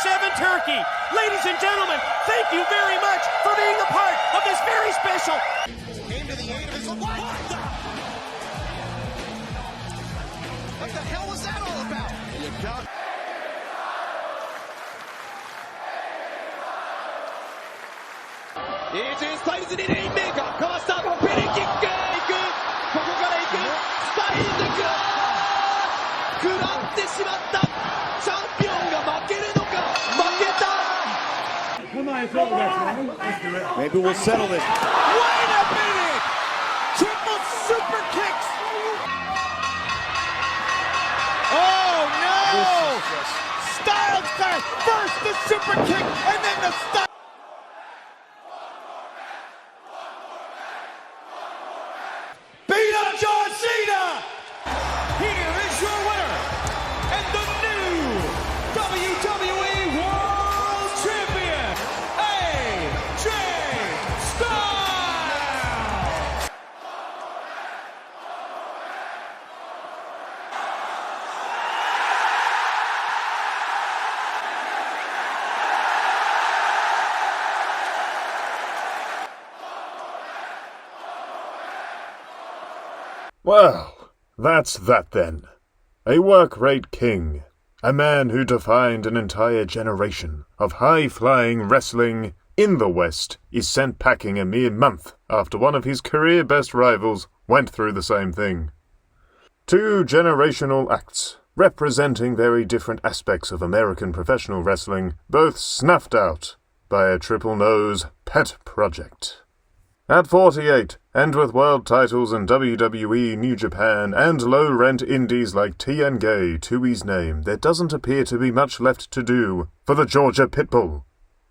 7 turkey. Ladies and gentlemen, thank you very much for being a part of this very special. Came to the aid of his what the hell was that all about? You got AJ スタイルズにレインメーカーかわしたペリキックいくここからいくスタイルズ食らってしまったチャンピオンが負けるのか負けた Maybe we'll settle this. Wait a minute! Triple super kicks! Oh no! Styles got first the super kick and then the style. Beat up John Cena! Here is your winner and the new WWE World Champion, AJ Styles! Well, that's that then. A work-rate king. A man who defined an entire generation of high-flying wrestling in the West is sent packing a mere month after one of his career-best rivals went through the same thing. 2 generational acts, representing very different aspects of American professional wrestling, both snuffed out by a triple-nose pet project. At 48, and with world titles in WWE, New Japan, and low-rent indies like TNG to his name, there doesn't appear to be much left to do for the Georgia Pitbull.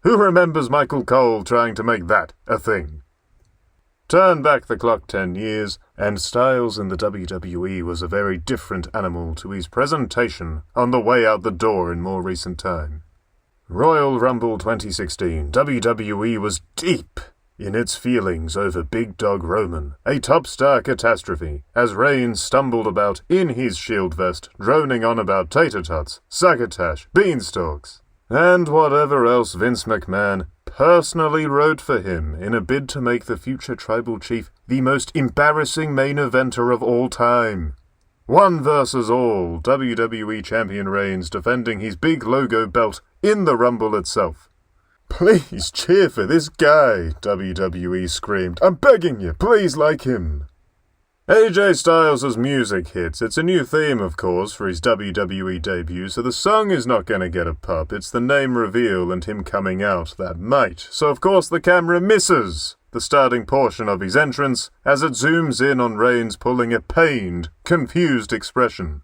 Who remembers Michael Cole trying to make that a thing? Turn back the clock 10 years, and Styles in the WWE was a very different animal to his presentation on the way out the door in more recent time. Royal Rumble 2016, WWE was deep in its feelings over Big Dog Roman, a top-star catastrophe, as Reigns stumbled about in his shield vest, droning on about tater tots, succotash, beanstalks, and whatever else Vince McMahon personally wrote for him in a bid to make the future tribal chief the most embarrassing main eventer of all time. 1 versus all, WWE Champion Reigns defending his big logo belt in the Rumble itself. "Please cheer for this guy," WWE screamed. "I'm begging you, please like him." AJ Styles' music hits. It's a new theme, of course, for his WWE debut, so the song is not going to get a pop. It's the name reveal and him coming out that might. So, of course, the camera misses the starting portion of his entrance as it zooms in on Reigns pulling a pained, confused expression.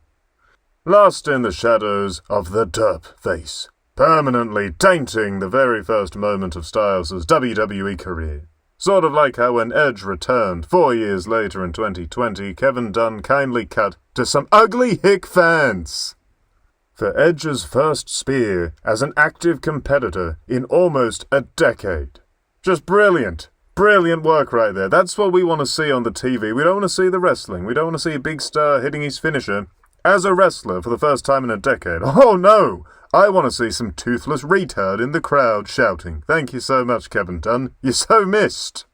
Lost in the shadows of the derp face, permanently tainting the very first moment of Styles' WWE career. Sort of like how when Edge returned 4 years later in 2020, Kevin Dunn kindly cut to some ugly hick fans for Edge's first spear as an active competitor in almost a decade. Just brilliant. Brilliant work right there. That's what we want to see on the TV. We don't want to see the wrestling. We don't want to see a big star hitting his finisher as a wrestler for the first time in a decade. Oh no! I want to see some toothless retard in the crowd shouting. Thank you so much, Kevin Dunn. You're so missed.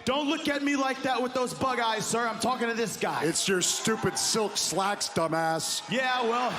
Don't look at me like that with those bug eyes, sir. I'm talking to this guy. It's your stupid silk slacks, dumbass. Yeah, well...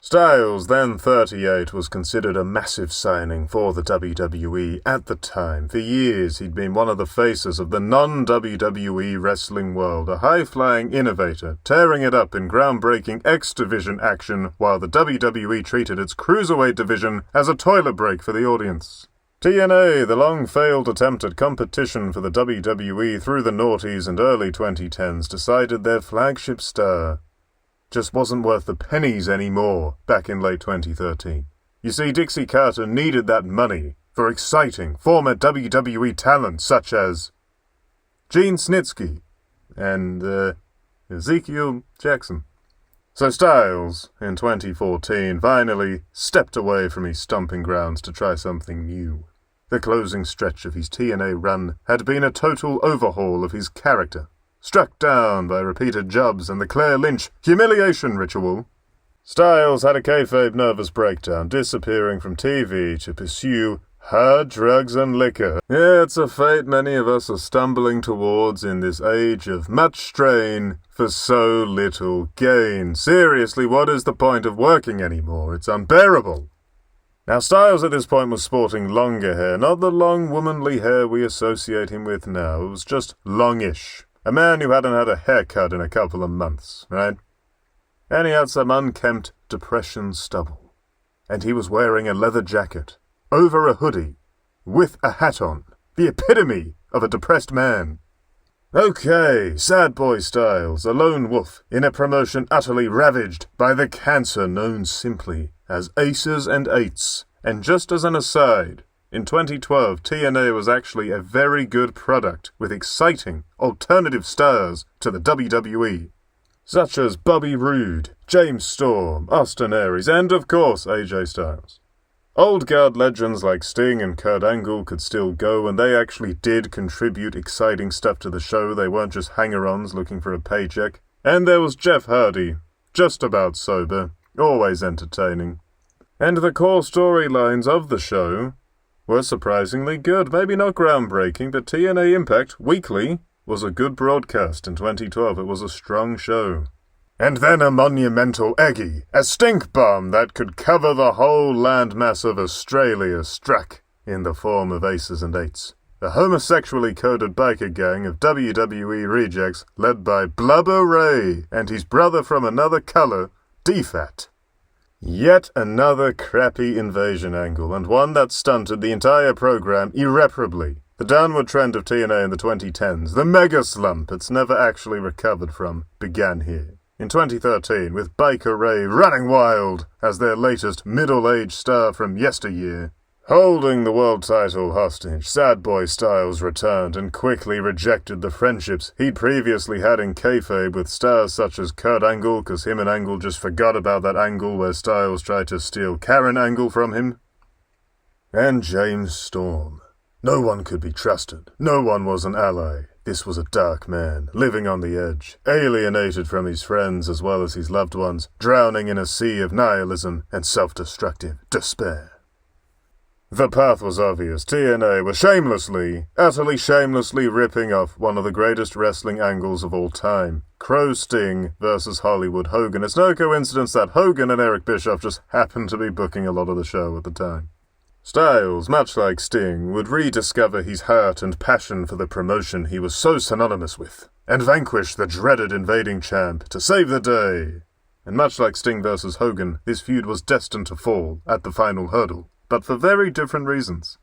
Styles, then 38, was considered a massive signing for the WWE at the time. For years, he'd been one of the faces of the non-WWE wrestling world, a high-flying innovator, tearing it up in groundbreaking X-Division action, while the WWE treated its Cruiserweight division as a toilet break for the audience. TNA, the long-failed attempt at competition for the WWE through the noughties and early 2010s, decided their flagship star just wasn't worth the pennies anymore back in late 2013. You see, Dixie Carter needed that money for exciting former WWE talent such as Gene Snitsky and Ezekiel Jackson. So Styles, in 2014, finally stepped away from his stomping grounds to try something new. The closing stretch of his TNA run had been a total overhaul of his character, struck down by repeated jobs and the Claire Lynch humiliation ritual. Styles had a kayfabe nervous breakdown, disappearing from TV to pursue hard drugs and liquor. Yeah, it's a fate many of us are stumbling towards in this age of much strain for so little gain. Seriously, what is the point of working anymore? It's unbearable. Now, Styles at this point was sporting longer hair, not the long womanly hair we associate him with now. It was just longish. A man who hadn't had a haircut in a couple of months, right? And he had some unkempt depression stubble. And he was wearing a leather jacket, over a hoodie, with a hat on. The epitome of a depressed man. Okay, sad boy Styles, a lone wolf in a promotion utterly ravaged by the cancer known simply as Aces and Eights. And just as an aside, in 2012, TNA was actually a very good product with exciting alternative stars to the WWE, such as Bobby Roode, James Storm, Austin Aries, and of course AJ Styles. Old guard legends like Sting and Kurt Angle could still go, and they actually did contribute exciting stuff to the show. They weren't just hanger-ons looking for a paycheck. And there was Jeff Hardy, just about sober, always entertaining. And the core storylines of the show were surprisingly good. Maybe not groundbreaking, but TNA Impact Weekly was a good broadcast in 2012. It was a strong show. And then a monumental eggy, a stink bomb that could cover the whole landmass of Australia struck in the form of Aces and Eights. A homosexually coded biker gang of WWE rejects led by Blubber Ray and his brother from another colour, D-Fat. Yet another crappy invasion angle, and one that stunted the entire program irreparably. The downward trend of TNA in the 2010s, the mega slump it's never actually recovered from, began here. In 2013, with Biker Ray running wild as their latest middle-aged star from yesteryear. Holding the world title hostage, Sad Boy Styles returned and quickly rejected the friendships he'd previously had in kayfabe with stars such as Kurt Angle, because him and Angle just forgot about that angle where Styles tried to steal Karen Angle from him. And James Storm. No one could be trusted. No one was an ally. This was a dark man, living on the edge, alienated from his friends as well as his loved ones, drowning in a sea of nihilism and self-destructive despair. The path was obvious. TNA was utterly shamelessly ripping off one of the greatest wrestling angles of all time. Crow Sting versus Hollywood Hogan. It's no coincidence that Hogan and Eric Bischoff just happened to be booking a lot of the show at the time. Styles, much like Sting, would rediscover his heart and passion for the promotion he was so synonymous with, and vanquish the dreaded invading champ to save the day. And much like Sting versus Hogan, this feud was destined to fall at the final hurdle, but for very different reasons.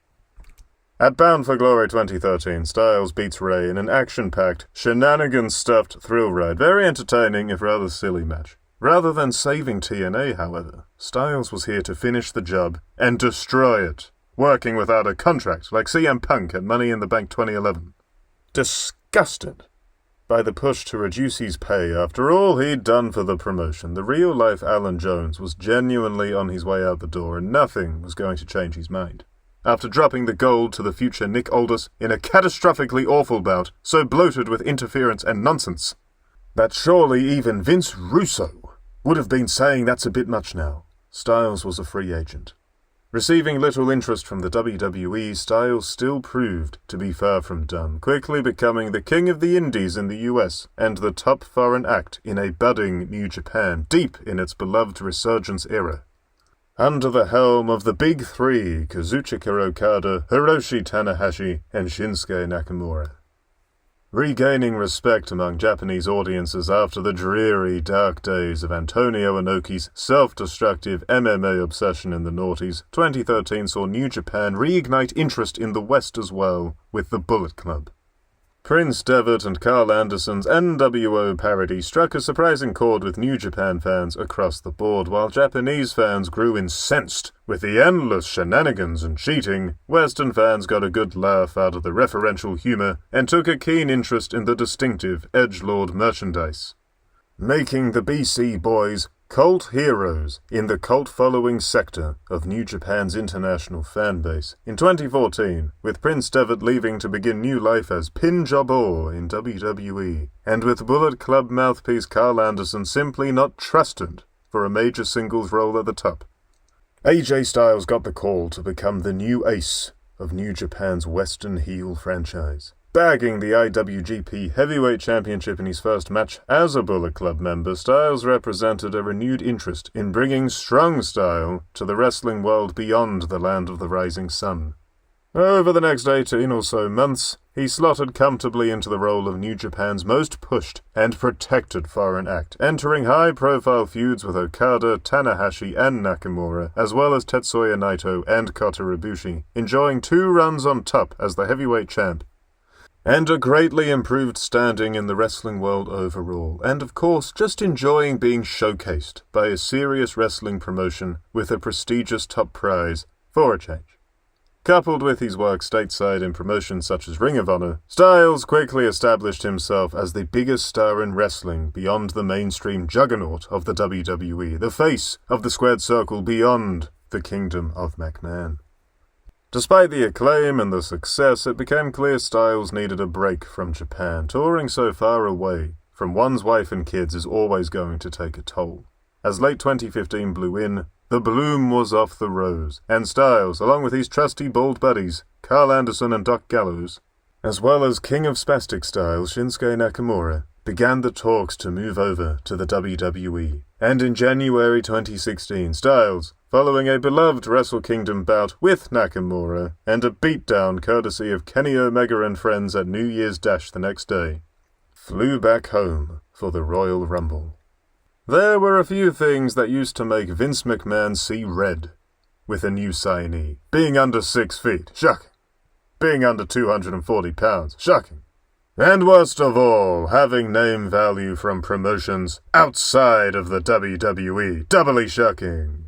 At Bound for Glory 2013, Styles beats Ray in an action-packed, shenanigans-stuffed thrill ride. Very entertaining, if rather silly match. Rather than saving TNA, however, Styles was here to finish the job and destroy it, working without a contract like CM Punk at Money in the Bank 2011. Disgusted by the push to reduce his pay after all he'd done for the promotion, the real-life Alan Jones was genuinely on his way out the door, and nothing was going to change his mind. After dropping the gold to the future Nick Aldis in a catastrophically awful bout, so bloated with interference and nonsense, that surely even Vince Russo would have been saying that's a bit much now. Styles was a free agent. Receiving little interest from the WWE, Styles still proved to be far from done, quickly becoming the king of the indies in the US and the top foreign act in a budding New Japan, deep in its beloved resurgence era. Under the helm of the Big Three, Kazuchika Okada, Hiroshi Tanahashi, and Shinsuke Nakamura. Regaining respect among Japanese audiences after the dreary, dark days of Antonio Inoki's self-destructive MMA obsession in the noughties, 2013 saw New Japan reignite interest in the West as well, with the Bullet Club. Prince Devitt and Carl Anderson's NWO parody struck a surprising chord with New Japan fans across the board, while Japanese fans grew incensed with the endless shenanigans and cheating. Western fans got a good laugh out of the referential humor and took a keen interest in the distinctive edgelord merchandise, making the BC Boys cult heroes in the cult-following sector of New Japan's international fanbase. In 2014, with Prince Devitt leaving to begin new life as Pin Jobber in WWE, and with Bullet Club mouthpiece Carl Anderson simply not trusted for a major singles role at the top. AJ Styles got the call to become the new ace of New Japan's Western heel franchise. Bagging the IWGP Heavyweight Championship in his first match as a Bullet Club member, Styles represented a renewed interest in bringing strong style to the wrestling world beyond the land of the rising sun. Over the next 18 or so months, he slotted comfortably into the role of New Japan's most pushed and protected foreign act, entering high-profile feuds with Okada, Tanahashi, and Nakamura, as well as Tetsuya Naito and Kota Ibushi, enjoying 2 runs on top as the heavyweight champ, and a greatly improved standing in the wrestling world overall, and of course just enjoying being showcased by a serious wrestling promotion with a prestigious top prize for a change. Coupled with his work stateside in promotions such as Ring of Honor, Styles quickly established himself as the biggest star in wrestling beyond the mainstream juggernaut of the WWE, the face of the squared circle beyond the kingdom of McMahon. Despite the acclaim and the success, it became clear Styles needed a break from Japan. Touring so far away from one's wife and kids is always going to take a toll. As late 2015 blew in, the bloom was off the rose, and Styles, along with his trusty bald buddies, Carl Anderson and Doc Gallows, as well as King of Spastic Style Shinsuke Nakamura, began the talks to move over to the WWE. And in January 2016, Styles, following a beloved Wrestle Kingdom bout with Nakamura and a beatdown courtesy of Kenny Omega and friends at New Year's Dash the next day, flew back home for the Royal Rumble. There were a few things that used to make Vince McMahon see red with a new signee. Being under 6 feet, shocking. Being under 240 pounds, shocking. And worst of all, having name value from promotions outside of the WWE, doubly shocking.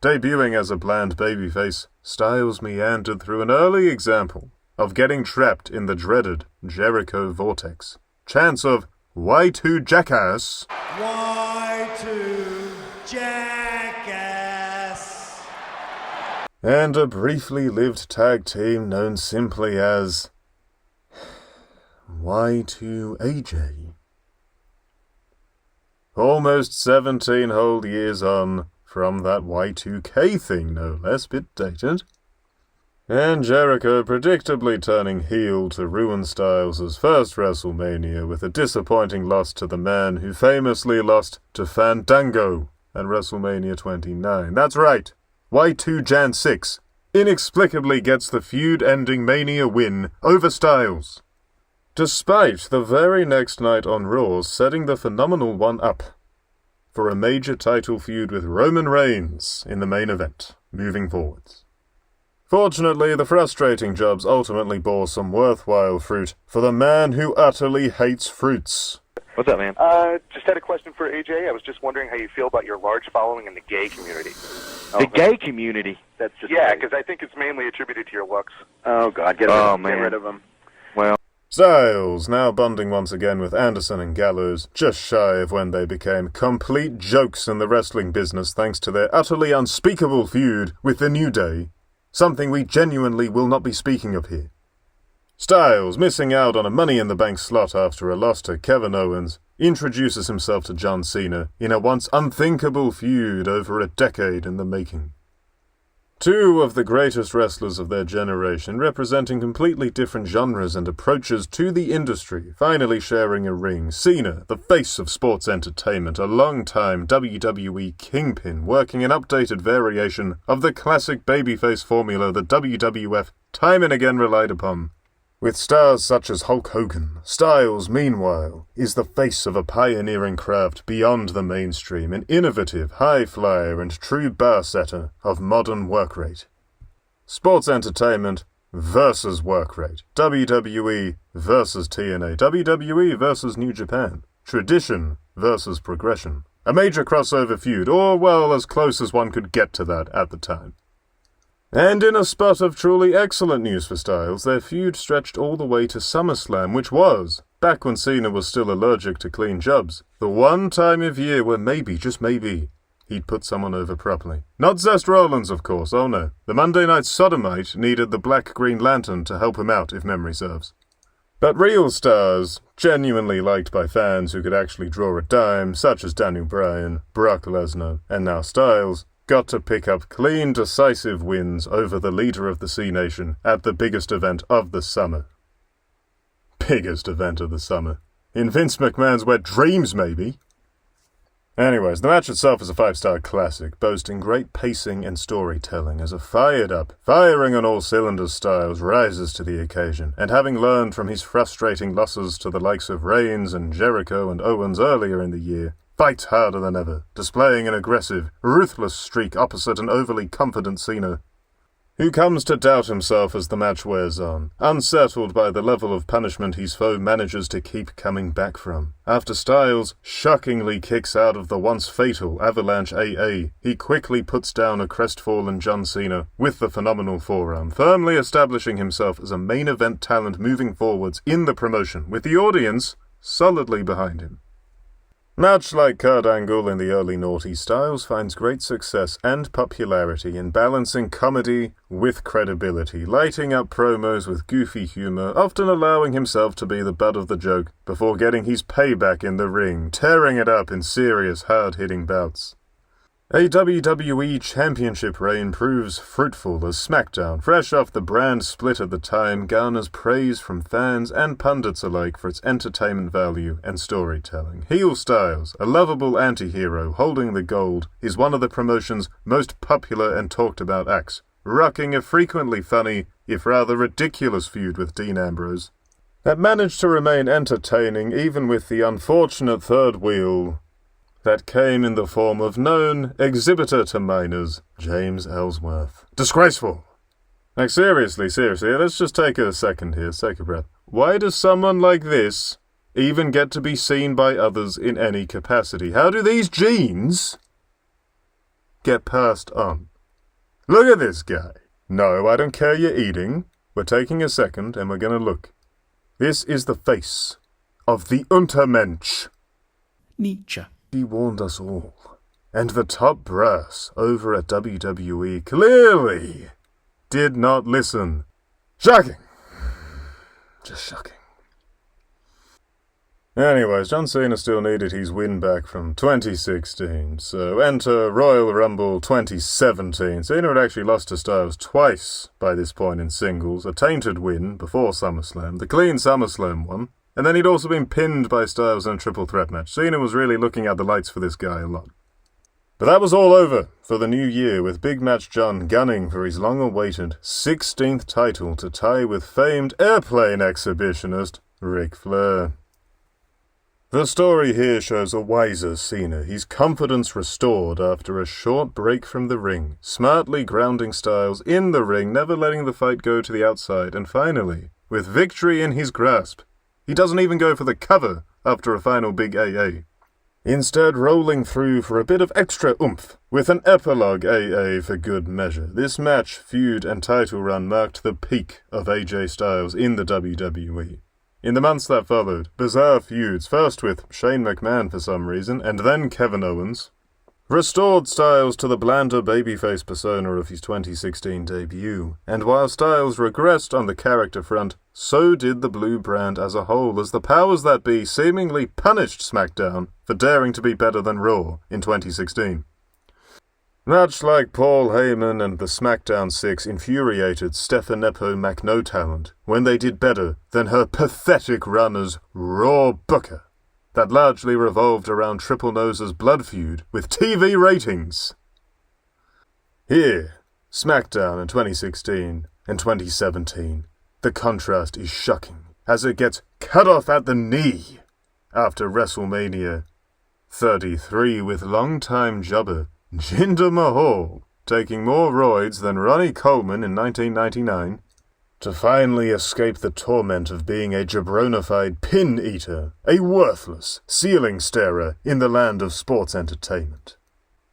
Debuting as a bland babyface, Styles meandered through an early example of getting trapped in the dreaded Jericho vortex. Chants of Y2 Jackass, Y2 Jackass. And a briefly lived tag team known simply as Y2AJ. Almost 17 whole years on from that Y2K thing, no less, bit dated. And Jericho predictably turning heel to ruin Styles' first WrestleMania with a disappointing loss to the man who famously lost to Fandango at WrestleMania 29. That's right, Y2 Jan 6 inexplicably gets the feud-ending Mania win over Styles, despite the very next night on Raw setting the phenomenal one up for a major title feud with Roman Reigns in the main event, moving forwards. Fortunately, the frustrating jobs ultimately bore some worthwhile fruit for the man who utterly hates fruits. What's up, man? Just had a question for AJ. I was just wondering how you feel about your large following in the gay community. The gay community? That's just because I think it's mainly attributed to your looks. Oh, God, get rid of them. Well, Styles, now bonding once again with Anderson and Gallows, just shy of when they became complete jokes in the wrestling business thanks to their utterly unspeakable feud with The New Day, something we genuinely will not be speaking of here. Styles, missing out on a Money in the Bank slot after a loss to Kevin Owens, introduces himself to John Cena in a once unthinkable feud over a decade in the making. Two of the greatest wrestlers of their generation, representing completely different genres and approaches to the industry, finally sharing a ring. Cena, the face of sports entertainment, a long-time WWE kingpin, working an updated variation of the classic babyface formula the WWF time and again relied upon. With stars such as Hulk Hogan, Styles, meanwhile, is the face of a pioneering craft beyond the mainstream, an innovative, high flyer and true bar setter of modern work rate. Sports entertainment versus work rate. WWE versus TNA. WWE versus New Japan. Tradition versus progression. A major crossover feud, or, well, as close as one could get to that at the time. And in a spot of truly excellent news for Styles, their feud stretched all the way to SummerSlam, which was, back when Cena was still allergic to clean jobs, the one time of year where maybe, just maybe, he'd put someone over properly. Not Zest Rollins, of course, oh no. The Monday Night Sodomite needed the Black Green Lantern to help him out, if memory serves. But real stars, genuinely liked by fans who could actually draw a dime, such as Daniel Bryan, Brock Lesnar, and now Styles, got to pick up clean, decisive wins over the leader of the C-Nation at the biggest event of the summer. Biggest event of the summer. In Vince McMahon's wet dreams, maybe. Anyways, the match itself is a 5-star classic, boasting great pacing and storytelling as a fired-up, firing on all cylinders Styles rises to the occasion, and having learned from his frustrating losses to the likes of Reigns and Jericho and Owens earlier in the year, fights harder than ever, displaying an aggressive, ruthless streak opposite an overly confident Cena, who comes to doubt himself as the match wears on, unsettled by the level of punishment his foe manages to keep coming back from. After Styles shockingly kicks out of the once fatal Avalanche AA, he quickly puts down a crestfallen John Cena with the phenomenal forearm, firmly establishing himself as a main event talent moving forwards in the promotion, with the audience solidly behind him. Much like Kurt Angle in the early noughties, Styles finds great success and popularity in balancing comedy with credibility, lighting up promos with goofy humor, often allowing himself to be the butt of the joke before getting his payback in the ring, tearing it up in serious, hard-hitting bouts. A WWE Championship reign proves fruitful as SmackDown, fresh off the brand split at the time, garners praise from fans and pundits alike for its entertainment value and storytelling. Heel Styles, a lovable anti-hero holding the gold, is one of the promotion's most popular and talked about acts, rocking a frequently funny, if rather ridiculous feud with Dean Ambrose, that managed to remain entertaining even with the unfortunate third wheel that came in the form of known exhibitor to minors, James Ellsworth. Disgraceful! Like, seriously, let's just take a second here, take a breath. Why does someone like this even get to be seen by others in any capacity? How do these genes get passed on? Look at this guy. No, I don't care you're eating. We're taking a second and we're gonna look. This is the face of the Untermensch. Nietzsche. He warned us all. And the top brass over at WWE clearly did not listen. Shocking. Just shocking. Anyways, John Cena still needed his win back from 2016, so enter Royal Rumble 2017. Cena had actually lost to Styles twice by this point in singles, a tainted win before SummerSlam, the clean SummerSlam one, and then he'd also been pinned by Styles in a triple threat match. Cena was really looking at the lights for this guy a lot. But that was all over for the new year, with Big Match John gunning for his long-awaited 16th title to tie with famed airplane exhibitionist Ric Flair. The story here shows a wiser Cena, his confidence restored after a short break from the ring, smartly grounding Styles in the ring, never letting the fight go to the outside, and finally, with victory in his grasp, he doesn't even go for the cover after a final big AA. Instead, rolling through for a bit of extra oomph, with an epilogue AA for good measure. This match, feud, and title run marked the peak of AJ Styles in the WWE. In the months that followed, bizarre feuds, first with Shane McMahon for some reason, and then Kevin Owens, restored Styles to the blander babyface persona of his 2016 debut, and while Styles regressed on the character front, so did the blue brand as a whole, as the powers that be seemingly punished SmackDown for daring to be better than Raw in 2016. Much like Paul Heyman and the SmackDown 6 infuriated Stefanepo McNo-Talent when they did better than her pathetic run as Raw Booker, that largely revolved around Triple Nose's blood feud with TV ratings. Here, SmackDown in 2016 and 2017, the contrast is shocking as it gets cut off at the knee after WrestleMania 33 with longtime jobber Jinder Mahal taking more roids than Ronnie Coleman in 1999 to finally escape the torment of being a jabronified pin-eater, a worthless ceiling starer in the land of sports entertainment.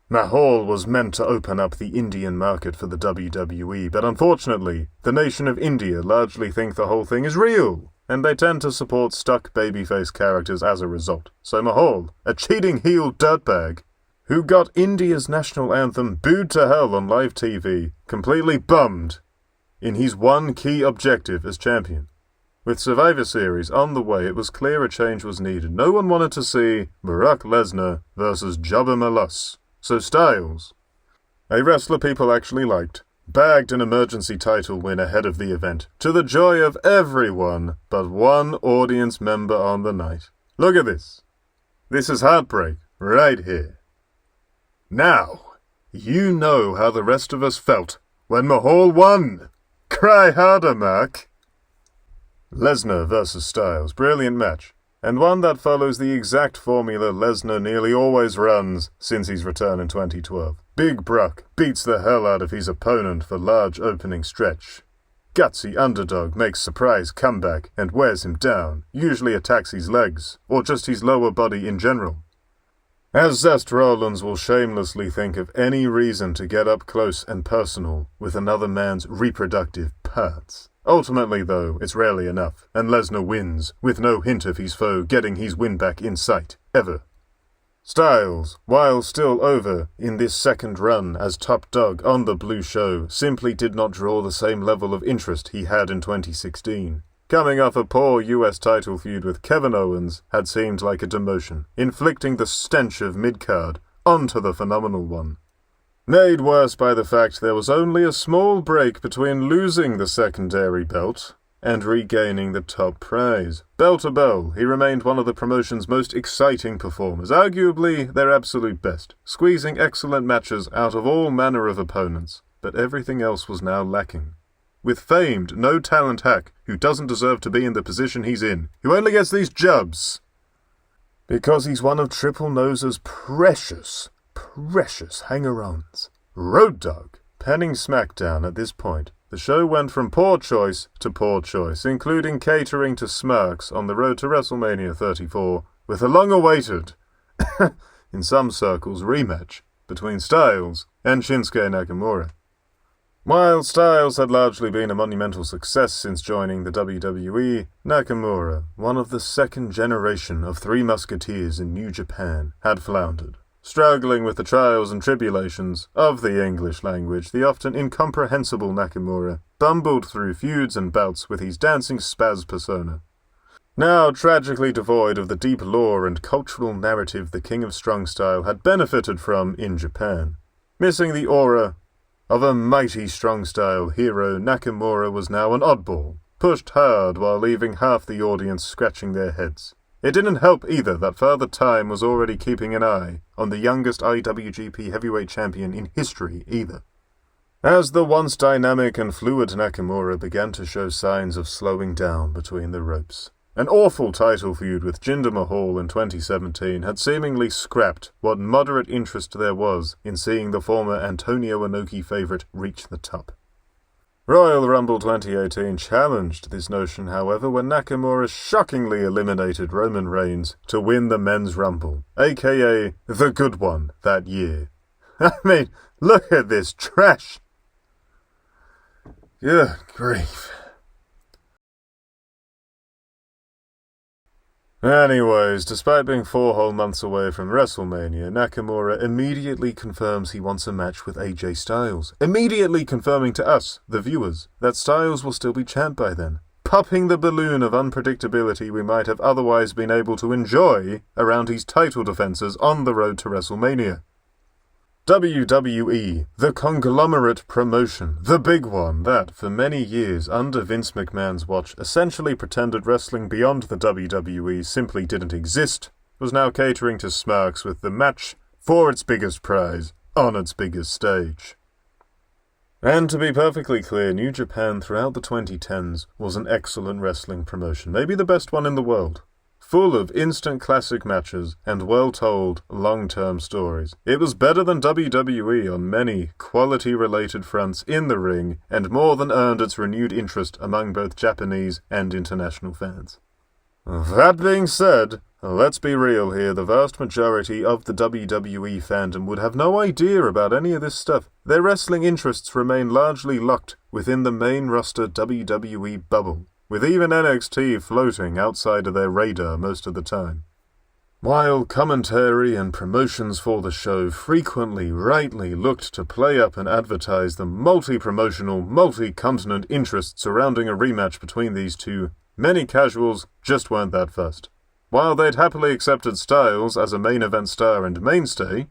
Mahal was meant to open up the Indian market for the WWE, but unfortunately, the nation of India largely think the whole thing is real, and they tend to support stuck babyface characters as a result. So Mahal, a cheating heel dirtbag, who got India's national anthem booed to hell on live TV, completely bummed in his one key objective as champion, With Survivor Series on the way, it was clear a change was needed. No one wanted to see Brock Lesnar versus Jobber Malus. So Styles, a wrestler people actually liked, bagged an emergency title win ahead of the event, to the joy of everyone but one audience member on the night. Look at this. This is heartbreak, right here. Now, you know how the rest of us felt when Mahal won. Cry harder, Mark. Lesnar versus Styles, brilliant match, and one that follows the exact formula Lesnar nearly always runs since his return in 2012. Big Brock beats the hell out of his opponent for large opening stretch. Gutsy underdog makes surprise comeback and wears him down, usually attacks his legs, or just his lower body in general. As Zest Rollins will shamelessly think of any reason to get up close and personal with another man's reproductive parts. Ultimately, though, it's rarely enough, and Lesnar wins, with no hint of his foe getting his win back in sight, ever. Styles, while still over in this second run as top dog on the Blue Show, simply did not draw the same level of interest he had in 2016. Coming off a poor US title feud with Kevin Owens had seemed like a demotion, inflicting the stench of mid-card onto the phenomenal one. Made worse by the fact there was only a small break between losing the secondary belt and regaining the top prize. Bell to bell, he remained one of the promotion's most exciting performers, arguably their absolute best, squeezing excellent matches out of all manner of opponents, but everything else was now lacking. With famed, no-talent hack who doesn't deserve to be in the position he's in, who only gets these jobs because he's one of Triple Nose's precious hanger-ons. Road Dogg, penning SmackDown at this point. The show went from poor choice to poor choice, including catering to smirks on the road to WrestleMania 34, with a long-awaited, in some circles, rematch between Styles and Shinsuke Nakamura. While Styles had largely been a monumental success since joining the WWE, Nakamura, one of the second generation of Three Musketeers in New Japan, had floundered. Struggling with the trials and tribulations of the English language, the often incomprehensible Nakamura bumbled through feuds and bouts with his dancing spaz persona. Now tragically devoid of the deep lore and cultural narrative the King of Strong Style had benefited from in Japan. Missing the aura of a mighty strong-style hero, Nakamura was now an oddball, pushed hard while leaving half the audience scratching their heads. It didn't help either that Father Time was already keeping an eye on the youngest IWGP Heavyweight Champion in history either. As the once dynamic and fluid Nakamura began to show signs of slowing down between the ropes. An awful title feud with Jinder Mahal in 2017 had seemingly scrapped what moderate interest there was in seeing the former Antonio Inoki favorite reach the top. Royal Rumble 2018 challenged this notion, however, when Nakamura shockingly eliminated Roman Reigns to win the Men's Rumble, aka the good one, that year. I mean, look at this trash! Good grief. Anyways, despite being 4 whole months away from WrestleMania, Nakamura immediately confirms he wants a match with AJ Styles. Immediately confirming to us, the viewers, that Styles will still be champ by then. Popping the balloon of unpredictability we might have otherwise been able to enjoy around his title defenses on the road to WrestleMania. WWE, the conglomerate promotion, the big one that, for many years under Vince McMahon's watch, essentially pretended wrestling beyond the WWE simply didn't exist, was now catering to smarks with the match for its biggest prize on its biggest stage. And to be perfectly clear, New Japan throughout the 2010s was an excellent wrestling promotion, maybe the best one in the world. Full of instant classic matches and well-told, long-term stories. It was better than WWE on many quality-related fronts in the ring, and more than earned its renewed interest among both Japanese and international fans. That being said, let's be real here, the vast majority of the WWE fandom would have no idea about any of this stuff. Their wrestling interests remain largely locked within the main roster WWE bubble, with even NXT floating outside of their radar most of the time. While commentary and promotions for the show frequently rightly looked to play up and advertise the multi-promotional, multi-continent interest surrounding a rematch between these two many casuals just weren't that fussed. While they'd happily accepted Styles as a main event star and mainstay,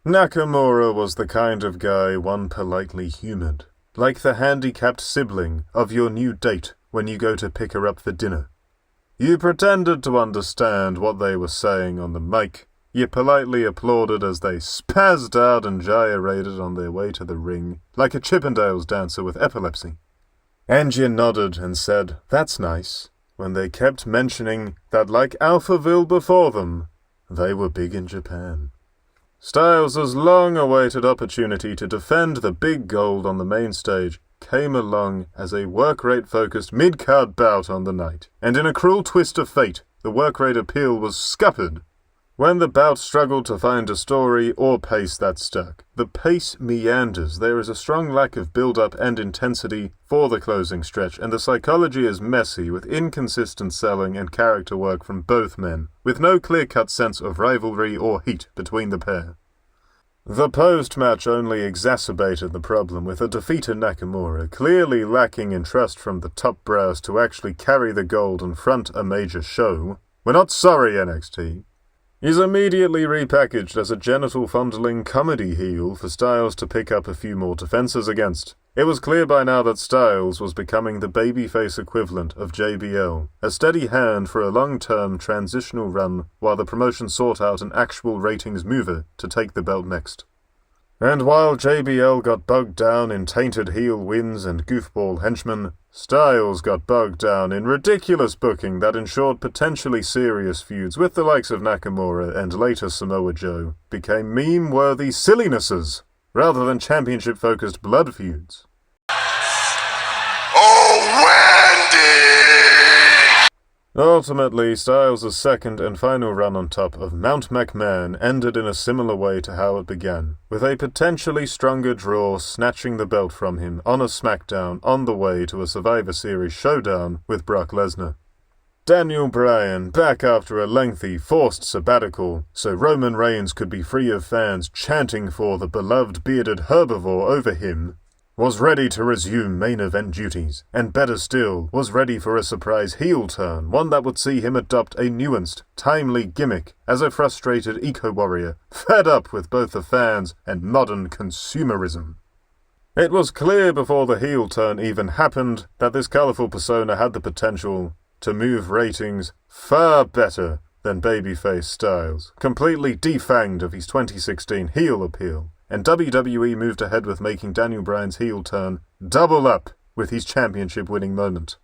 Nakamura was the kind of guy one politely humoured, like the handicapped sibling of your new date when you go to pick her up for dinner. You pretended to understand what they were saying on the mic. You politely applauded as they spazzed out and gyrated on their way to the ring, like a Chippendales dancer with epilepsy. And you nodded and said, "That's nice," when they kept mentioning that, like Alphaville before them, they were big in Japan. Styles' long-awaited opportunity to defend the big gold on the main stage came along as a work-rate-focused mid-card bout on the night, and in a cruel twist of fate, the work-rate appeal was scuppered when the bout struggled to find a story or pace that stuck. The pace meanders, there is a strong lack of build-up and intensity for the closing stretch, and the psychology is messy with inconsistent selling and character work from both men, with no clear-cut sense of rivalry or heat between the pair. The post-match only exacerbated the problem, with a defeated Nakamura clearly lacking in trust from the top brass to actually carry the gold and front a major show. We're not sorry, NXT. He's immediately repackaged as a genital-fondling comedy heel for Styles to pick up a few more defenses against. It was clear by now that Styles was becoming the babyface equivalent of JBL, a steady hand for a long-term transitional run while the promotion sought out an actual ratings mover to take the belt next. And while JBL got bogged down in tainted heel wins and goofball henchmen, Styles got bogged down in ridiculous booking that ensured potentially serious feuds with the likes of Nakamura and later Samoa Joe became meme-worthy sillinesses rather than championship-focused blood feuds. Oh, Wendy! Ultimately, Styles' second and final run on top of Mount McMahon ended in a similar way to how it began, with a potentially stronger draw snatching the belt from him on a SmackDown on the way to a Survivor Series showdown with Brock Lesnar. Daniel Bryan, back after a lengthy, forced sabbatical, so Roman Reigns could be free of fans chanting for the beloved bearded herbivore over him, was ready to resume main event duties, and better still, was ready for a surprise heel turn, one that would see him adopt a nuanced, timely gimmick as a frustrated eco-warrior, fed up with both the fans and modern consumerism. It was clear before the heel turn even happened that this colourful persona had the potential to move ratings far better than babyface Styles, completely defanged of his 2016 heel appeal. And WWE moved ahead with making Daniel Bryan's heel turn double up with his championship-winning moment.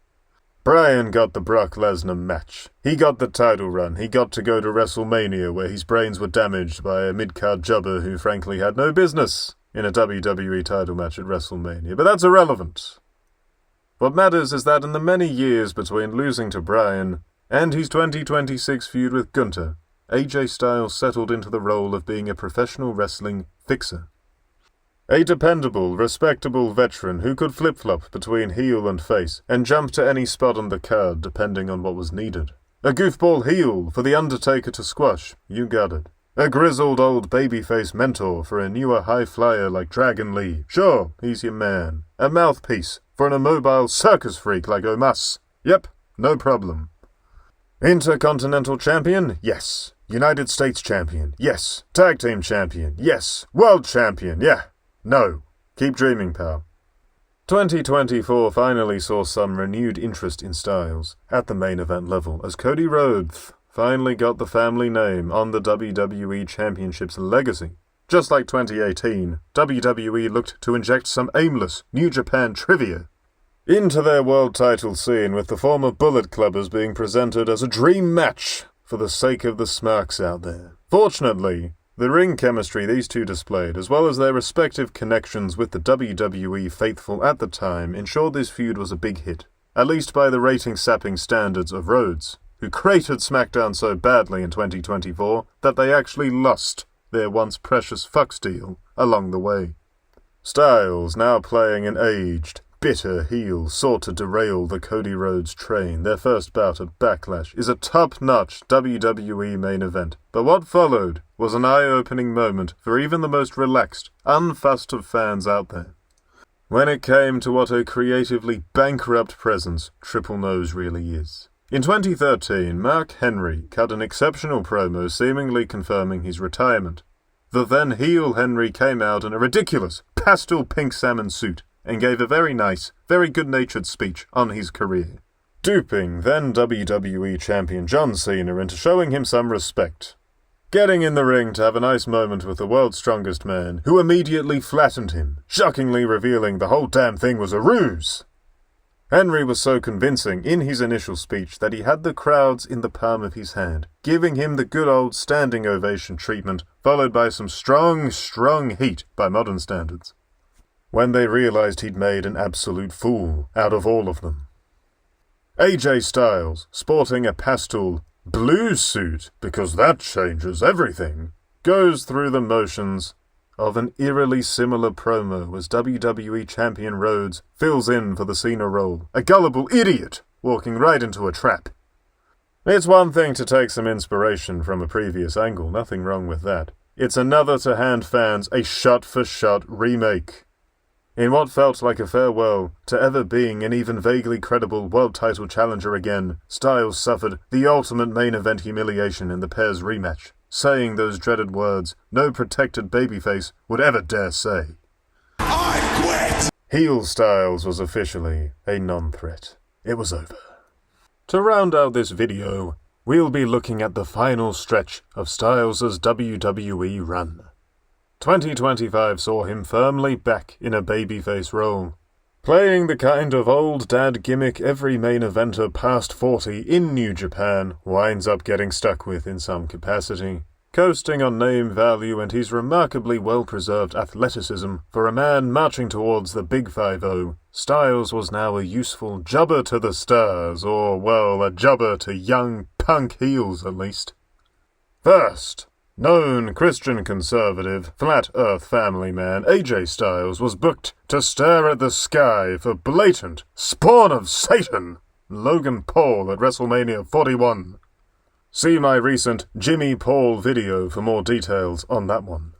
Bryan got the Brock Lesnar match. He got the title run. He got to go to WrestleMania, where his brains were damaged by a mid-card jobber who frankly had no business in a WWE title match at WrestleMania. But that's irrelevant. What matters is that in the many years between losing to Bryan and his 2026 feud with Gunther, AJ Styles settled into the role of being a professional wrestling fixer. A dependable, respectable veteran who could flip-flop between heel and face and jump to any spot on the card depending on what was needed. A goofball heel for The Undertaker to squash, you got it. A grizzled old babyface mentor for a newer high flyer like Dragon Lee, sure, he's your man. A mouthpiece for an immobile circus freak like Omos, yep, no problem. Intercontinental Champion? Yes. United States Champion? Yes. Tag Team Champion? Yes. World Champion? Yeah. No. Keep dreaming, pal. 2024 finally saw some renewed interest in Styles at the main event level as Cody Rhodes finally got the family name on the WWE Championship's legacy. Just like 2018, WWE looked to inject some aimless New Japan trivia into their world title scene, with the former Bullet Clubbers being presented as a dream match for the sake of the smarks out there. Fortunately, the ring chemistry these two displayed, as well as their respective connections with the WWE faithful at the time, ensured this feud was a big hit, at least by the rating-sapping standards of Rhodes, who cratered SmackDown so badly in 2024 that they actually lost their once precious Fox deal along the way. Styles, now playing an aged, bitter heel, sought to derail the Cody Rhodes train. Their first bout at Backlash is a top-notch WWE main event, but what followed was an eye-opening moment for even the most relaxed, unfussed of fans out there. when it came to what a creatively bankrupt presence Triple Nose really is. In 2013, Mark Henry cut an exceptional promo seemingly confirming his retirement. The then heel Henry came out in a ridiculous pastel pink salmon suit and gave a very nice, very good-natured speech on his career, duping then WWE champion John Cena into showing him some respect, getting in the ring to have a nice moment with the world's strongest man, who immediately flattened him, shockingly revealing the whole damn thing was a ruse. Henry was so convincing in his initial speech that he had the crowds in the palm of his hand, giving him the good old standing ovation treatment, followed by some strong heat by modern standards, when they realized he'd made an absolute fool out of all of them. AJ Styles, sporting a pastel blue suit, because that changes everything, goes through the motions of an eerily similar promo as WWE Champion Rhodes fills in for the Cena role, a gullible idiot walking right into a trap. It's one thing to take some inspiration from a previous angle, nothing wrong with that. It's another to hand fans a shot-for-shot remake. In what felt like a farewell to ever being an even vaguely credible world title challenger again, Styles suffered the ultimate main event humiliation in the pair's rematch, saying those dreaded words no protected babyface would ever dare say. I quit! Heel Styles was officially a non-threat. It was over. To round out this video, we'll be looking at the final stretch of Styles' WWE run. 2025 saw him firmly back in a babyface role, playing the kind of old dad gimmick every main eventer past 40 in New Japan winds up getting stuck with in some capacity, coasting on name value and his remarkably well-preserved athleticism for a man marching towards the Big 5-0. Styles was now a useful jobber to the stars, or, well, a jobber to young punk heels at least. First, known Christian conservative, flat-earth family man AJ Styles was booked to stare at the sky for blatant spawn of Satan Logan Paul at WrestleMania 41. See my recent Jimmy Paul video for more details on that one.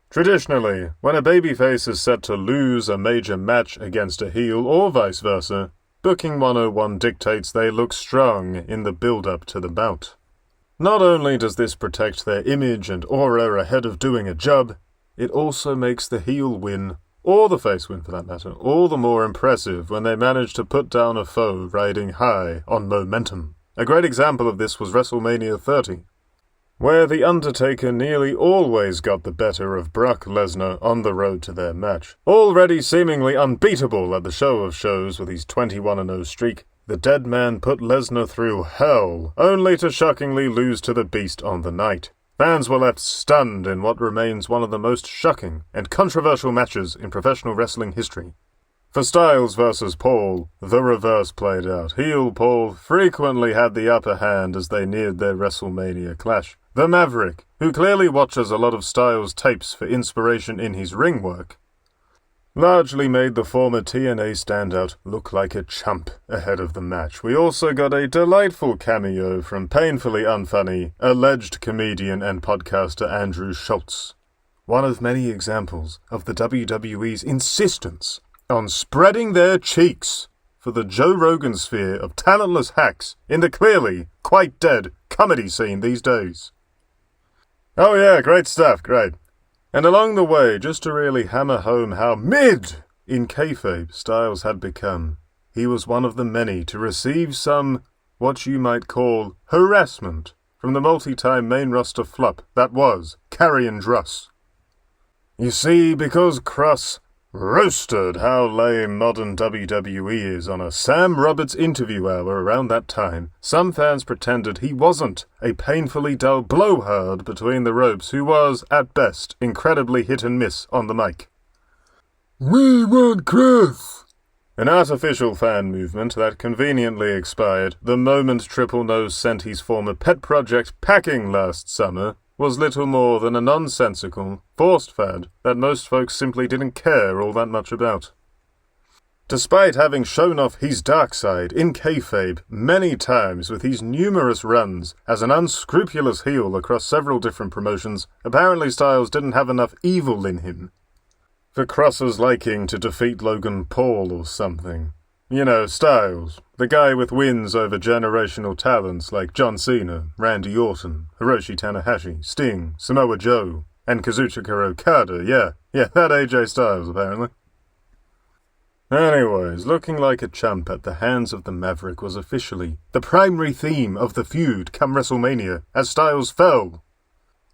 Traditionally, when a babyface is set to lose a major match against a heel or vice versa, Booking 101 dictates they look strong in the build-up to the bout. Not only does this protect their image and aura ahead of doing a job, it also makes the heel win, or the face win for that matter, all the more impressive when they manage to put down a foe riding high on momentum. A great example of this was WrestleMania 30, where The Undertaker nearly always got the better of Brock Lesnar on the road to their match. Already seemingly unbeatable at the show of shows with his 21-0 streak, the dead man put Lesnar through hell, only to shockingly lose to the Beast on the night. Fans were left stunned in what remains one of the most shocking and controversial matches in professional wrestling history. For Styles versus Paul, the reverse played out. Heel Paul frequently had the upper hand as they neared their WrestleMania clash. The Maverick, who clearly watches a lot of Styles tapes for inspiration in his ring work, largely made the former TNA standout look like a chump ahead of the match. We also got a delightful cameo from painfully unfunny, alleged comedian and podcaster Andrew Schultz. One of many examples of the WWE's insistence on spreading their cheeks for the Joe Rogan sphere of talentless hacks in the clearly quite dead comedy scene these days. Oh yeah, great stuff, great. And along the way, just to really hammer home how mid in kayfabe Styles had become, he was one of the many to receive some, what you might call, harassment from the multi-time main roster flop that was Karrion Kross. You see, because Kross roasted how lame modern WWE is on a Sam Roberts interview hour around that time, some fans pretended he wasn't a painfully dull blowhard between the ropes who was, at best, incredibly hit and miss on the mic. We want Chris! An artificial fan movement that conveniently expired the moment Triple Nose sent his former pet project packing last summer was little more than a nonsensical, forced fad that most folks simply didn't care all that much about. Despite having shown off his dark side in kayfabe many times with his numerous runs as an unscrupulous heel across several different promotions, apparently Styles didn't have enough evil in him. for Cross's liking to defeat Logan Paul or something. You know, Styles, the guy with wins over generational talents like John Cena, Randy Orton, Hiroshi Tanahashi, Sting, Samoa Joe, and Kazuchika Okada, yeah, that AJ Styles, apparently. Anyways, looking like a chump at the hands of the Maverick was officially the primary theme of the feud come WrestleMania, as Styles fell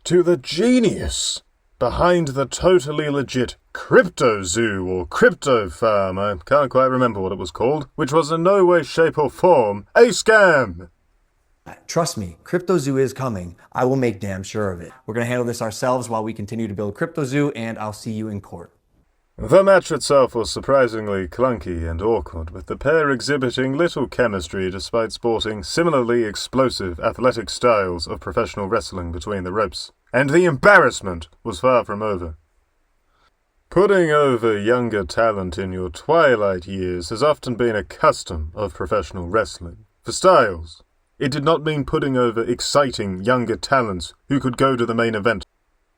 to the genius behind the totally legit Crypto Zoo or Crypto Farm, I can't quite remember what it was called, which was in no way, shape or form a scam. Trust me, Crypto Zoo is coming. I will make damn sure of it. We're going to handle this ourselves while we continue to build Crypto Zoo, and I'll see you in court. The match itself was surprisingly clunky and awkward, with the pair exhibiting little chemistry despite sporting similarly explosive athletic styles of professional wrestling between the ropes. And the embarrassment was far from over. Putting over younger talent in your twilight years has often been a custom of professional wrestling. For Styles, it did not mean putting over exciting younger talents who could go to the main event.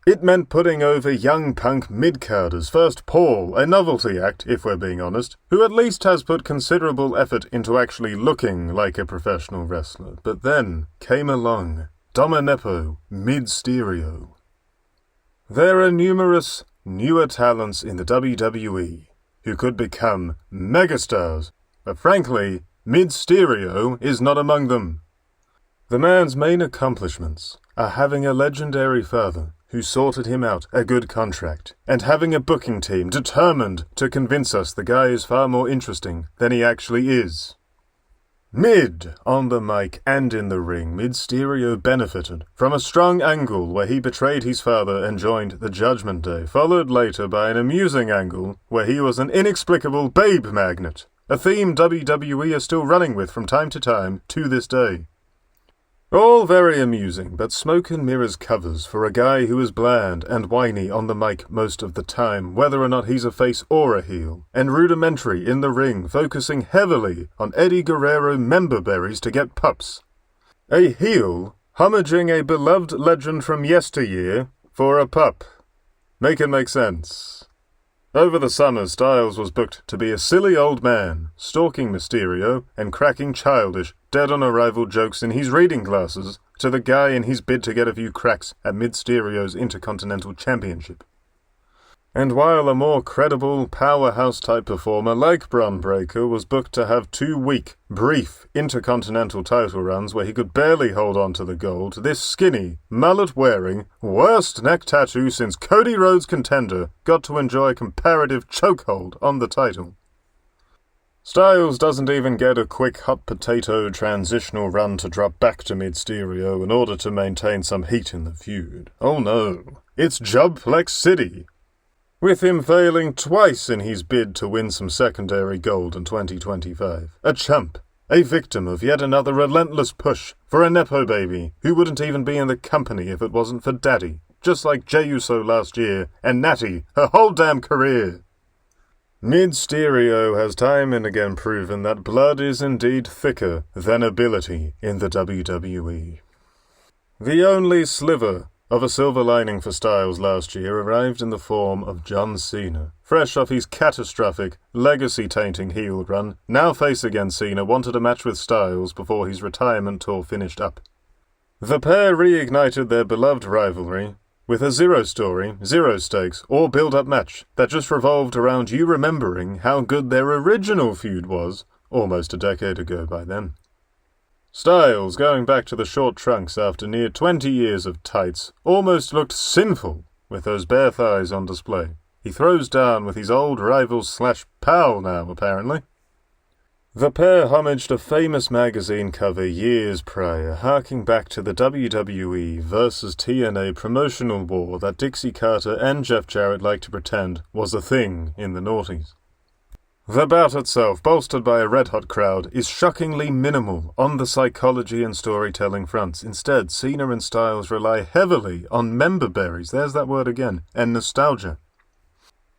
It meant putting over young punk mid-carders, first Paul, a novelty act, if we're being honest, who at least has put considerable effort into actually looking like a professional wrestler. But then came along Dominik Mysterio. There are numerous newer talents in the WWE who could become megastars, but frankly, Mysterio is not among them. The man's main accomplishments are having a legendary father who sorted him out a good contract, and having a booking team determined to convince us the guy is far more interesting than he actually is. Mid on the mic and in the ring, Mysterio benefited from a strong angle where he betrayed his father and joined the Judgment Day, followed later by an amusing angle where he was an inexplicable babe magnet, a theme WWE are still running with from time to this day. All very amusing, but smoke and mirrors covers for a guy who is bland and whiny on the mic most of the time, whether or not he's a face or a heel, and rudimentary in the ring, focusing heavily on Eddie Guerrero member berries to get pups. A heel homaging a beloved legend from yesteryear for a pup. Make it make sense. Over the summer, Styles was booked to be a silly old man, stalking Mysterio and cracking childish, dead-on-arrival jokes in his reading classes to the guy in his bid to get a few cracks at Mysterio's Intercontinental Championship. And while a more credible, powerhouse-type performer like Bron Breakker was booked to have 2 weak, brief Intercontinental title runs where he could barely hold on to the gold, this skinny, mullet-wearing, worst neck tattoo since Cody Rhodes contender got to enjoy a comparative chokehold on the title. Styles doesn't even get a quick hot potato transitional run to drop back to Mysterio in order to maintain some heat in the feud. Oh no, it's Jobplex City, with him failing twice in his bid to win some secondary gold in 2025. A chump, a victim of yet another relentless push for a Nepo baby who wouldn't even be in the company if it wasn't for Daddy, just like Jey Uso last year and Natty her whole damn career. Mysterio has time and again proven that blood is indeed thicker than ability in the WWE. The only sliver of a silver lining for Styles last year arrived in the form of John Cena. Fresh off his catastrophic, legacy-tainting heel run, now face against Cena wanted a match with Styles before his retirement tour finished up. The pair reignited their beloved rivalry with a zero story, zero stakes, or build-up match that just revolved around you remembering how good their original feud was, almost a decade ago by then. Styles, going back to the short trunks after near 20 years of tights, almost looked sinful with those bare thighs on display. He throws down with his old rival/pal now, apparently. The pair homaged a famous magazine cover years prior, harking back to the WWE versus TNA promotional war that Dixie Carter and Jeff Jarrett like to pretend was a thing in the noughties. The bout itself, bolstered by a red-hot crowd, is shockingly minimal on the psychology and storytelling fronts. Instead, Cena and Styles rely heavily on member berries, there's that word again, and nostalgia,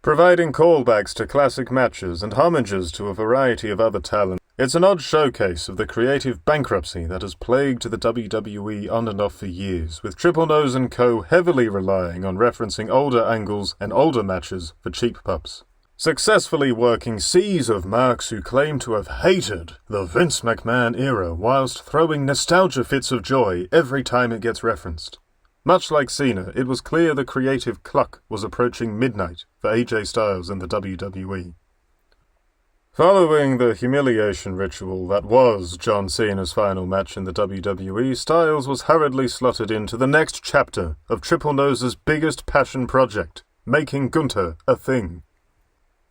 providing callbacks to classic matches and homages to a variety of other talent. It's an odd showcase of the creative bankruptcy that has plagued the WWE on and off for years, with Triple Nose and Co. heavily relying on referencing older angles and older matches for cheap pups. Successfully working seas of marks who claim to have hated the Vince McMahon era whilst throwing nostalgia fits of joy every time it gets referenced. Much like Cena, it was clear the creative clock was approaching midnight for AJ Styles in the WWE. Following the humiliation ritual that was John Cena's final match in the WWE, Styles was hurriedly slotted into the next chapter of Triple Nose's biggest passion project, making Gunther a thing.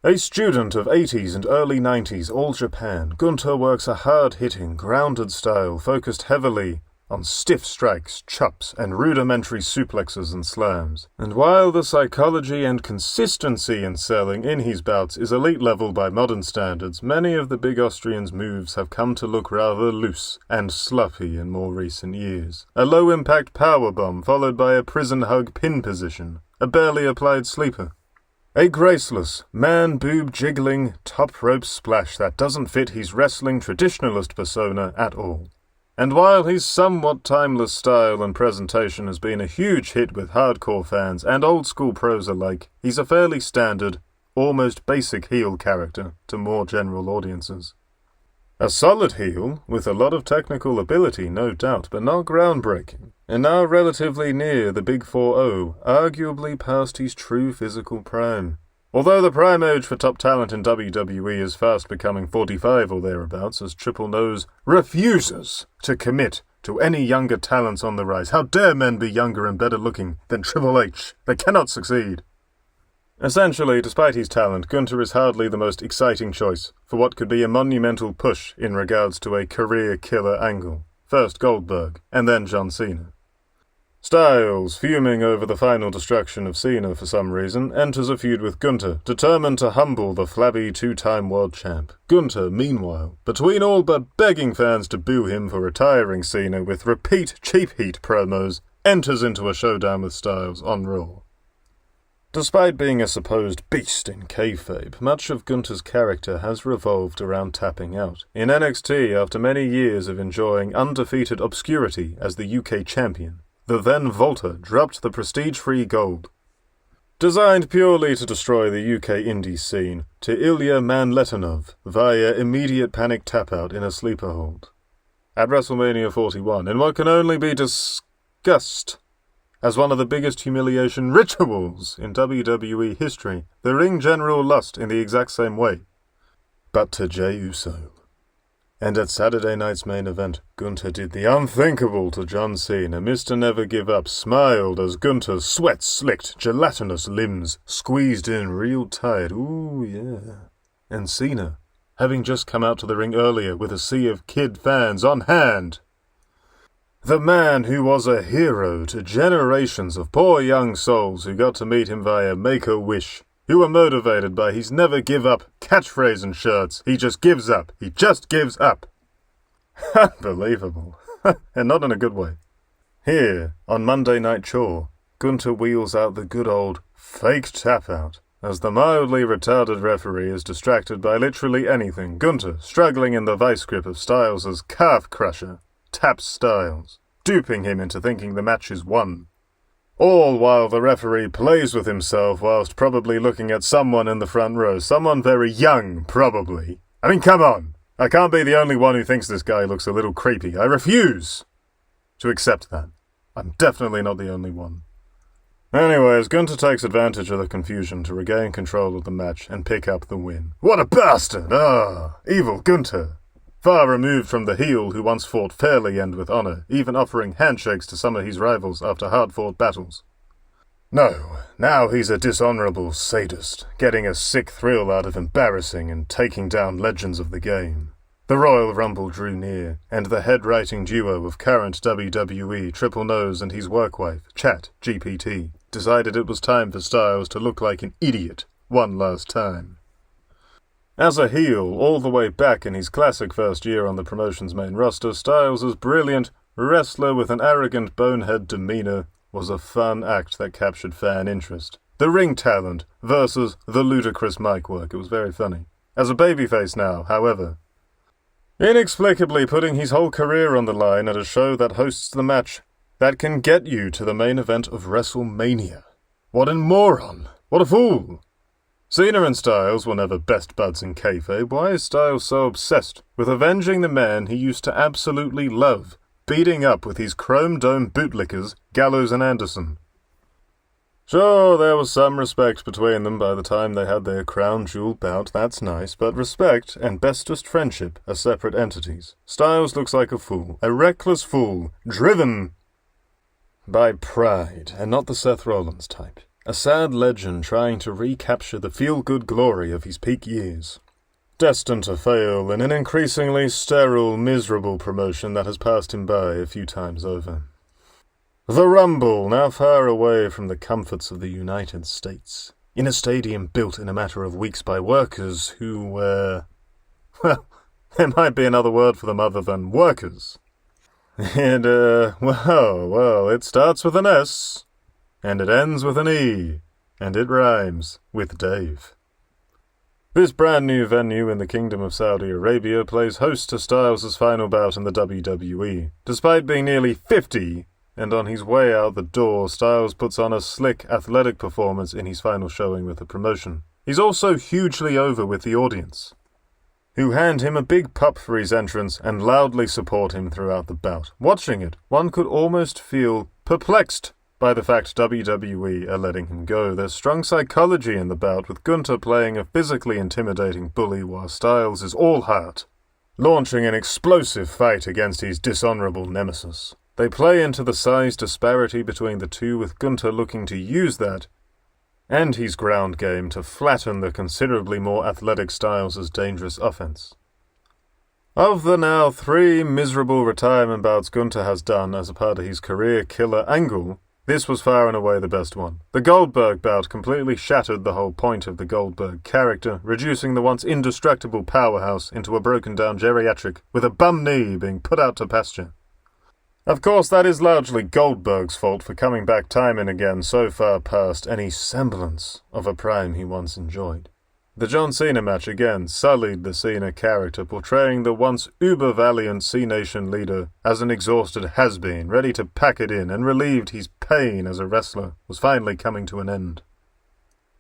A student of 80s and early 90s All Japan, Gunther works a hard-hitting, grounded style focused heavily on stiff strikes, chops, and rudimentary suplexes and slams. And while the psychology and consistency in selling in his bouts is elite level by modern standards, many of the big Austrian's moves have come to look rather loose and sloppy in more recent years. A low-impact powerbomb followed by a prison hug pin position, a barely applied sleeper. A graceless, man-boob-jiggling, top-rope splash that doesn't fit his wrestling traditionalist persona at all. And while his somewhat timeless style and presentation has been a huge hit with hardcore fans and old-school pros alike, he's a fairly standard, almost basic heel character to more general audiences. A solid heel, with a lot of technical ability, no doubt, but not groundbreaking, and now relatively near the Big 4-0, arguably past his true physical prime. Although the prime age for top talent in WWE is fast becoming 45 or thereabouts, as Triple Nose refuses to commit to any younger talents on the rise. How dare men be younger and better looking than Triple H? They cannot succeed. Essentially, despite his talent, Gunther is hardly the most exciting choice for what could be a monumental push in regards to a career killer angle. First Goldberg, and then John Cena. Styles, fuming over the final destruction of Cena for some reason, enters a feud with Gunther, determined to humble the flabby two-time world champ. Gunther, meanwhile, between all but begging fans to boo him for retiring Cena with repeat cheap heat promos, enters into a showdown with Styles on Raw. Despite being a supposed beast in kayfabe, much of Gunther's character has revolved around tapping out. In NXT, after many years of enjoying undefeated obscurity as the UK champion, the then Volta dropped the prestige-free gold. Designed purely to destroy the UK indie scene, to Ilya Manletinov via immediate panic tap-out in a sleeper hold. At WrestleMania 41, in what can only be discussed as one of the biggest humiliation rituals in WWE history, the ring general lost in the exact same way, but to Jey Uso. And at Saturday night's main event, Gunther did the unthinkable to John Cena. Mr. Never Give Up smiled as Gunther's sweat-slicked, gelatinous limbs squeezed in real tight. Ooh, yeah. And Cena, having just come out to the ring earlier with a sea of kid fans on hand. The man who was a hero to generations of poor young souls who got to meet him via Make-A-Wish, who were motivated by his never give up catchphrase and shirts. He just gives up. He just gives up. Unbelievable. And not in a good way. Here, on Monday Night Chore, Gunther wheels out the good old fake tap-out, as the mildly retarded referee is distracted by literally anything. Gunther, struggling in the vice grip of Styles' calf crusher, taps Styles, duping him into thinking the match is won. All while the referee plays with himself whilst probably looking at someone in the front row. Someone very young, probably. I mean, come on! I can't be the only one who thinks this guy looks a little creepy. I refuse to accept that. I'm definitely not the only one. Anyways, Gunther takes advantage of the confusion to regain control of the match and pick up the win. What a bastard! Evil Gunther! Far removed from the heel who once fought fairly and with honor, even offering handshakes to some of his rivals after hard-fought battles. No, now he's a dishonorable sadist, getting a sick thrill out of embarrassing and taking down legends of the game. The Royal Rumble drew near, and the head-writing duo of current WWE Triple Nose and his workwife, Chat GPT, decided it was time for Styles to look like an idiot one last time. As a heel, all the way back in his classic first year on the promotion's main roster, Styles' brilliant wrestler with an arrogant bonehead demeanor was a fun act that captured fan interest. The ring talent versus the ludicrous mic work. It was very funny. As a babyface now, however, inexplicably putting his whole career on the line at a show that hosts the match that can get you to the main event of WrestleMania. What a moron! What a fool! Cena and Styles were never best buds in kayfabe. Why is Styles so obsessed with avenging the man he used to absolutely love, beating up with his chrome dome bootlickers, Gallows and Anderson? Sure, there was some respect between them by the time they had their crown jewel bout, that's nice, but respect and bestest friendship are separate entities. Styles looks like a fool, a reckless fool, driven by pride, and not the Seth Rollins type. A sad legend trying to recapture the feel-good glory of his peak years. Destined to fail in an increasingly sterile, miserable promotion that has passed him by a few times over. The Rumble, now far away from the comforts of the United States, in a stadium built in a matter of weeks by workers who were... well, there might be another word for them other than workers. It starts with an S, and it ends with an E, and it rhymes with Dave. This brand new venue in the Kingdom of Saudi Arabia plays host to Styles' final bout in the WWE. Despite being nearly 50, and on his way out the door, Styles puts on a slick, athletic performance in his final showing with the promotion. He's also hugely over with the audience, who hand him a big pop for his entrance and loudly support him throughout the bout. Watching it, one could almost feel perplexed by the fact WWE are letting him go. There's strong psychology in the bout, with Gunther playing a physically intimidating bully while Styles is all heart, launching an explosive fight against his dishonorable nemesis. They play into the size disparity between the two, with Gunther looking to use that and his ground game to flatten the considerably more athletic Styles' dangerous offense. Of the now 3 miserable retirement bouts Gunther has done as a part of his career killer angle, this was far and away the best one. The Goldberg bout completely shattered the whole point of the Goldberg character, reducing the once indestructible powerhouse into a broken-down geriatric with a bum knee being put out to pasture. Of course, that is largely Goldberg's fault for coming back time and again so far past any semblance of a prime he once enjoyed. The John Cena match again sullied the Cena character, portraying the once uber-valiant C-Nation leader as an exhausted has-been, ready to pack it in, and relieved his pain as a wrestler was finally coming to an end.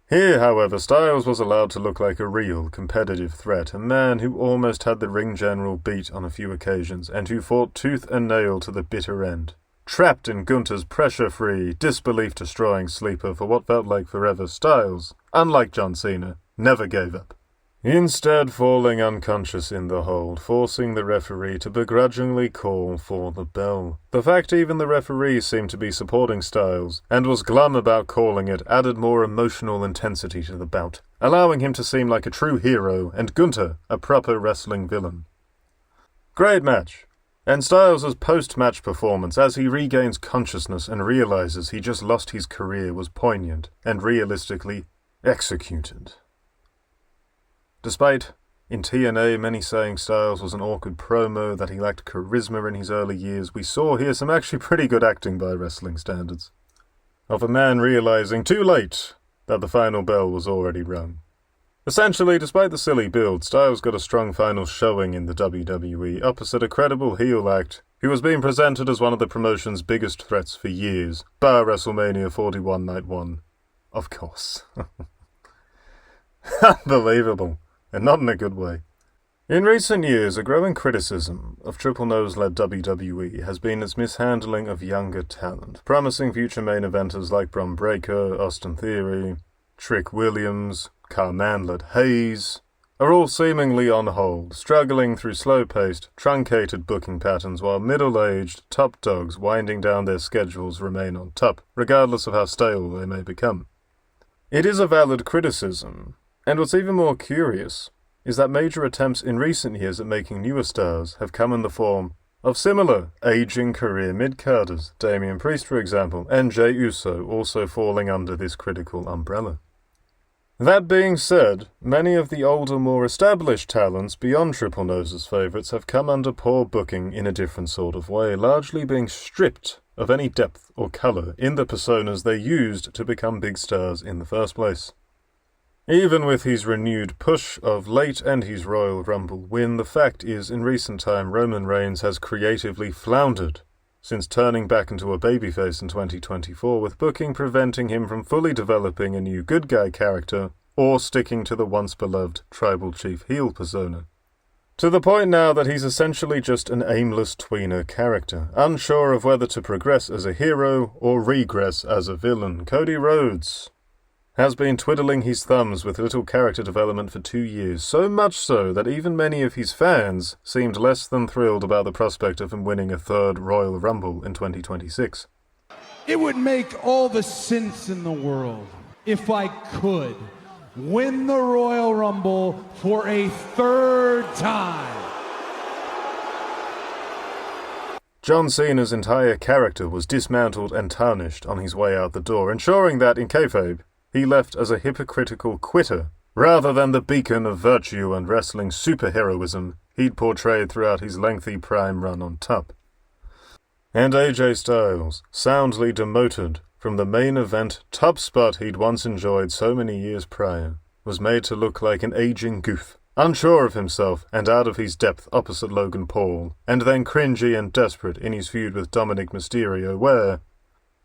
Here, however, Styles was allowed to look like a real competitive threat, a man who almost had the ring general beat on a few occasions, and who fought tooth and nail to the bitter end. Trapped in Gunther's pressure-free, disbelief-destroying sleeper for what felt like forever, Styles, unlike John Cena, never gave up, instead falling unconscious in the hold, forcing the referee to begrudgingly call for the bell. The fact even the referee seemed to be supporting Styles, and was glum about calling it, added more emotional intensity to the bout, allowing him to seem like a true hero, and Gunther a proper wrestling villain. Great match, and Styles' post-match performance as he regains consciousness and realizes he just lost his career was poignant and realistically executed. Despite, in TNA, many saying Styles was an awkward promo, that he lacked charisma in his early years, we saw here some actually pretty good acting by wrestling standards, of a man realizing too late that the final bell was already rung. Essentially, despite the silly build, Styles got a strong final showing in the WWE, opposite a credible heel act who was being presented as one of the promotion's biggest threats for years, bar WrestleMania 41 Night 1. Of course. Unbelievable. And not in a good way. In recent years, a growing criticism of Triple Nose-led WWE has been its mishandling of younger talent, promising future main eventers like Bron Breakker, Austin Theory, Trick Williams, Carman-led Hayes, are all seemingly on hold, struggling through slow-paced, truncated booking patterns while middle-aged top dogs winding down their schedules remain on top, regardless of how stale they may become. It is a valid criticism, and what's even more curious is that major attempts in recent years at making newer stars have come in the form of similar aging career mid-carders, Damian Priest for example, and Jey Uso also falling under this critical umbrella. That being said, many of the older, more established talents beyond Triple Nose's favourites have come under poor booking in a different sort of way, largely being stripped of any depth or colour in the personas they used to become big stars in the first place. Even with his renewed push of late and his Royal Rumble win, the fact is, in recent time, Roman Reigns has creatively floundered, since turning back into a babyface in 2024, with booking preventing him from fully developing a new good guy character or sticking to the once-beloved tribal chief heel persona. To the point now that he's essentially just an aimless tweener character, unsure of whether to progress as a hero or regress as a villain. Cody Rhodes has been twiddling his thumbs with little character development for 2 years, so much so that even many of his fans seemed less than thrilled about the prospect of him winning a third Royal Rumble in 2026. It would make all the sense in the world if I could win the Royal Rumble for a third time. John Cena's entire character was dismantled and tarnished on his way out the door, ensuring that, in kayfabe, he left as a hypocritical quitter, rather than the beacon of virtue and wrestling superheroism he'd portrayed throughout his lengthy prime run on top. And AJ Styles, soundly demoted from the main event top spot he'd once enjoyed so many years prior, was made to look like an aging goof, unsure of himself and out of his depth opposite Logan Paul, and then cringy and desperate in his feud with Dominik Mysterio, where,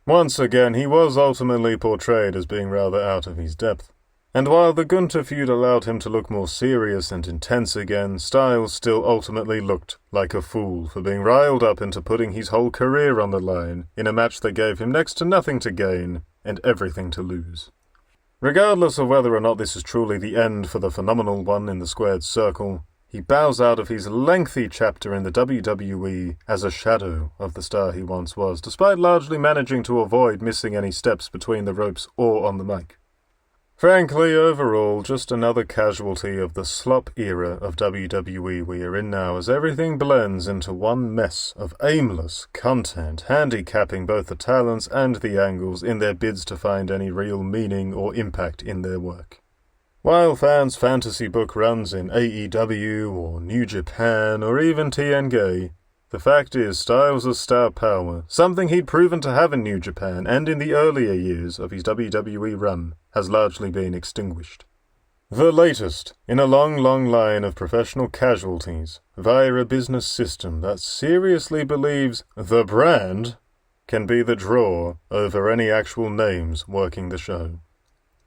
once again, he was ultimately portrayed as being rather out of his depth. And while the Gunther feud allowed him to look more serious and intense again, Styles still ultimately looked like a fool for being riled up into putting his whole career on the line in a match that gave him next to nothing to gain and everything to lose. Regardless of whether or not this is truly the end for the phenomenal one in the squared circle, he bows out of his lengthy chapter in the WWE as a shadow of the star he once was, despite largely managing to avoid missing any steps between the ropes or on the mic. Frankly, overall, just another casualty of the slop era of WWE we are in now, as everything blends into one mess of aimless content, handicapping both the talents and the angles in their bids to find any real meaning or impact in their work. While fans' fantasy book runs in AEW or New Japan or even TNG, the fact is Styles' star power, something he'd proven to have in New Japan and in the earlier years of his WWE run, has largely been extinguished. The latest in a long line of professional casualties via a business system that seriously believes the brand can be the draw over any actual names working the show.